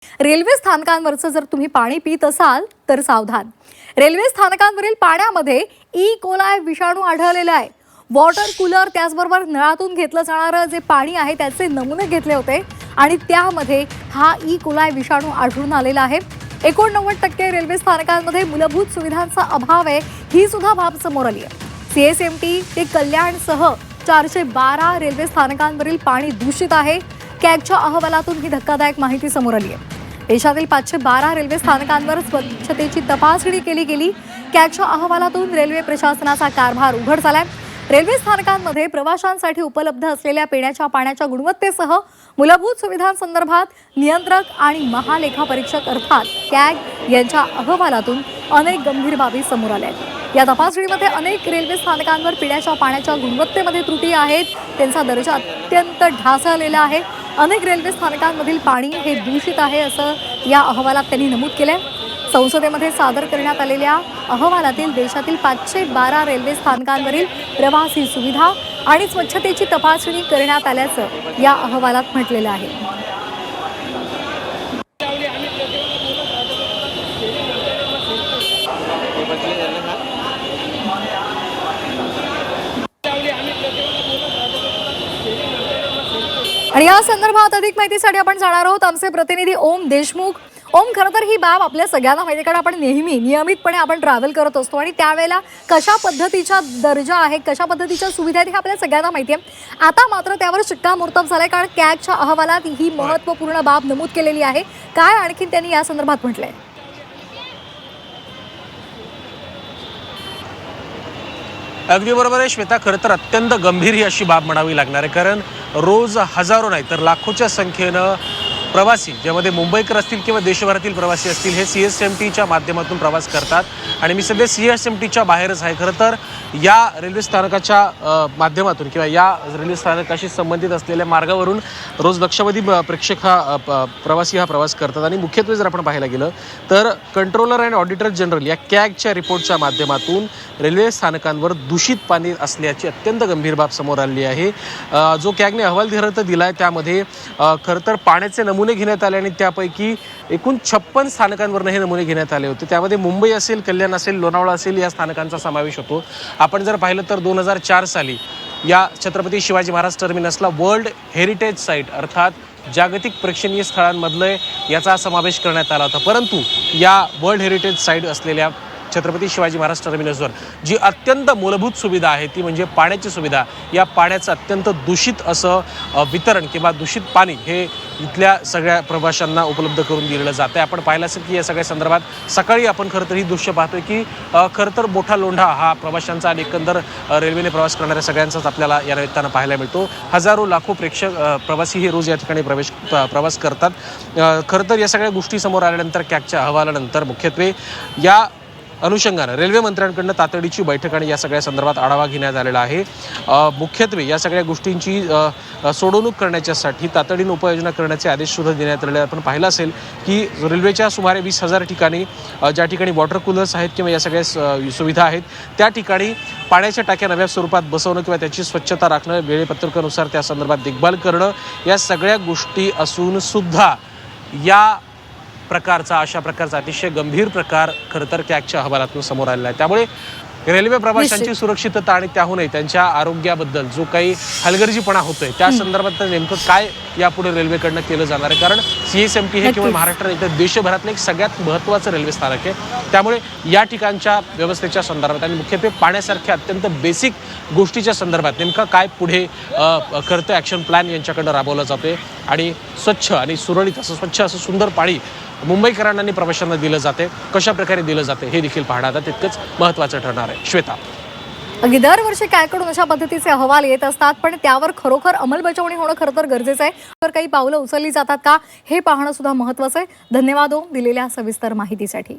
Railway स्थानकांवरचं जर तुम्ही पाणी पीत असाल तर सावधान. रेल्वे स्थानकांवरील पाण्यामध्ये ई कोलाय विषाणू आढळलेला आहे. वॉटर कूलर त्याचबरोबर नळातून घेतलं जाणारं जे पाणी आहे त्याचे नमुने घेतले होते आणि त्यामध्ये हा ई कोलाय विषाणू आढळून आलेला आहे. 89% रेल्वे स्थानकांमध्ये मूलभूत सुविधांचा अभाव आहे, ही सुद्धा बाब समोर आली आहे. CSMT ते कल्याणसह 412 रेल्वे स्थानकांवरील पाणी दूषित आहे. कॅगच्या अहवालातून ही धक्कादायक माहिती समोर आली आहे. देशातील 512 रेल्वे स्थानकांवर स्वच्छतेची तपासणी केली गेली. कॅगच्या अहवालातून रेल्वे प्रशासनाचा कारभार उघड झालाय. रेल्वे स्थानकांमध्ये प्रवाशांसाठी उपलब्ध असलेल्या पिण्याच्या पाण्याच्या गुणवत्तेसह मूलभूत सुविधांसंदर्भात नियंत्रक आणि महालेखापरीक्षक अर्थात कॅग यांच्या अहवालातून अनेक गंभीर बाबी समोर आल्या आहेत. या तपासणीमध्ये अनेक रेल्वे स्थानकांवर पिण्याच्या पाण्याच्या गुणवत्तेमध्ये त्रुटी आहेत. त्यांचा दर्जा अत्यंत ढासळलेला आहे. अनेक रेल्वे स्थानकांमधील पाणी हे दूषित आहे असं या अहवालात त्यांनी नमूद केलंय. संसदेमध्ये सादर करण्यात आलेल्या अहवालातील देशातील 512 रेल्वे स्थानकांवरील प्रवासी सुविधा आणि स्वच्छतेची तपासणी करण्यात आल्याचं या अहवालात म्हटलेलं आहे. आणि या संदर्भात अधिक माहितीसाठी आपण जाणार आहोत आमचे प्रतिनिधी ओम देशमुख. ओम, खरं तर ही बाब आपल्या सगळ्यांना माहिती, कारण आपण नेहमी नियमितपणे आपण ट्रॅव्हल करत असतो आणि त्यावेळेला कशा पद्धतीचा दर्जा आहे, कशा पद्धतीच्या सुविधा आहेत हे आपल्या सगळ्यांना माहिती आहे. आता मात्र त्यावर शिक्कामोर्तब झालाय, कारण कॅगच्या अहवालात ही महत्त्वपूर्ण बाब नमूद केलेली आहे. काय आणखीन त्यांनी या संदर्भात म्हटलंय? अगदी बरोबर आहे श्वेता. खरं तर अत्यंत गंभीर ही अशी बाब म्हणावी लागणार आहे, कारण रोज हजारो नाही तर लाखोच्या संख्येनं प्रवासी, ज्यामध्ये मुंबईकर असतील किंवा देशभरातील प्रवासी असतील, हे CSMTच्या माध्यमातून प्रवास करतात. आणि मी सध्या CSMTच्या बाहेरच आहे. खरं तर या रेल्वे स्थानकाच्या माध्यमातून किंवा या रेल्वे स्थानकाशी संबंधित असलेल्या मार्गावरून रोज लक्षावधी प्रेक्षक प्रवासी हा प्रवास करतात. आणि मुख्यत्वे जर आपण पाहायला गेलं तर कंट्रोलर अँड ऑडिटर जनरल या कॅगच्या रिपोर्टच्या माध्यमातून रेल्वे स्थानकांवर दूषित पाणी असल्याची अत्यंत गंभीर बाब समोर आली आहे. जो कॅगने अहवाल खरं तर दिला आहे त्यामध्ये खरं तर पाण्याचे नमुने घेण्यात आले आणि त्यापैकी एकूण 56 स्थानकांवरनं हे नमुने घेण्यात आले होते. त्यामध्ये मुंबई असेल, कल्याण असेल, लोणावळा असेल या स्थानकांचा समावेश होतो. आपण जर पाहिलं तर 2004 साली या छत्रपती शिवाजी महाराज टर्मिनसला वर्ल्ड हेरिटेज साईट अर्थात जागतिक प्रेक्षणीय स्थळांमधलं याचा समावेश करण्यात आला होता. परंतु या वर्ल्ड हेरिटेज साईट असलेल्या छत्रपती शिवाजी महाराज टर्मिनसवर जी अत्यंत मूलभूत सुविधा आहे ती म्हणजे पाण्याची सुविधा, या पाण्याचं अत्यंत दूषित असं वितरण किंवा दूषित पाणी हे इथल्या सगळ्या प्रवाशांना उपलब्ध करून दिलेलं जातं आहे. आपण पाहिलं असेल की या सगळ्या संदर्भात सकाळी आपण खरं तर ही दृश्य पाहतोय की खरं तर मोठा लोंढा हा प्रवाशांचा आणि एकंदर रेल्वेने प्रवास करणाऱ्या सगळ्यांचाच आपल्याला या निमित्तानं पाहायला मिळतो. हजारो लाखो प्रवासी हे रोज या ठिकाणी प्रवास करतात. खरं तर या सगळ्या गोष्टी समोर आल्यानंतर कॅगच्या अहवालानंतर मुख्यत्वे या अनुषंगानं रेल्वे मंत्र्यांकडून तातडीची बैठक आणि या सगळ्या संदर्भात आढावा घेण्यात आलेला आहे. मुख्यत्वे या सगळ्या गोष्टींची सोडवणूक करण्याच्यासाठी तातडीनं उपाययोजना करण्याचे आदेश सुद्धा देण्यात आलेले. आपण पाहिलं असेल की रेल्वेच्या सुमारे 20,000 ठिकाणी ज्या ठिकाणी वॉटर कूलर्स आहेत किंवा या सगळ्या सुविधा आहेत त्या ठिकाणी पाण्याच्या टाक्या नव्या स्वरूपात बसवणं किंवा त्याची स्वच्छता राखणं, वेळेपत्रकानुसार त्या संदर्भात देखभाल करणं, या सगळ्या गोष्टी असून सुद्धा या अशा प्रकारचा अतिशय गंभीर प्रकार खरं तर कॅगच्या अहवालातून समोर आलेला आहे. त्यामुळे रेल्वे प्रवाशांची सुरक्षितता आणि त्याहूनही त्यांच्या आरोग्याबद्दल जो काही हलगर्जीपणा होतोय त्या संदर्भात नेमकं काय यापुढे रेल्वेकडनं केलं जाणार आहे. कारण CSMT हे केवळ महाराष्ट्र नाही तर देशभरातलं एक सगळ्यात महत्त्वाचं रेल्वे स्थानक आहे. त्यामुळे या ठिकाणच्या व्यवस्थेच्या संदर्भात आणि मुख्यत्वे पाण्यासारख्या अत्यंत बेसिक गोष्टीच्या संदर्भात नेमका काय पुढे खरं ॲक्शन प्लॅन यांच्याकडनं राबवला जातोय आणि स्वच्छ आणि सुरळीत असं स्वच्छ असं सुंदर पाणी मुंबईकरांना आणि प्रवाशांना दिलं जाते, कशा प्रकारे दिलं जाते हे देखील पाहणं आता तितकंच महत्त्वाचं ठरणार आहे. श्वेता, अगदी दरवर्षी कॅगकडून अशा पद्धतीचे अहवाल येत असतात, पण त्यावर खरोखर अंमलबजावणी होणं खरं तर गरजेचं आहे. तर काही पावलं उचलली जातात का हे पाहणं सुद्धा महत्त्वाचं आहे. धन्यवाद ओम दिलेल्या सविस्तर माहितीसाठी.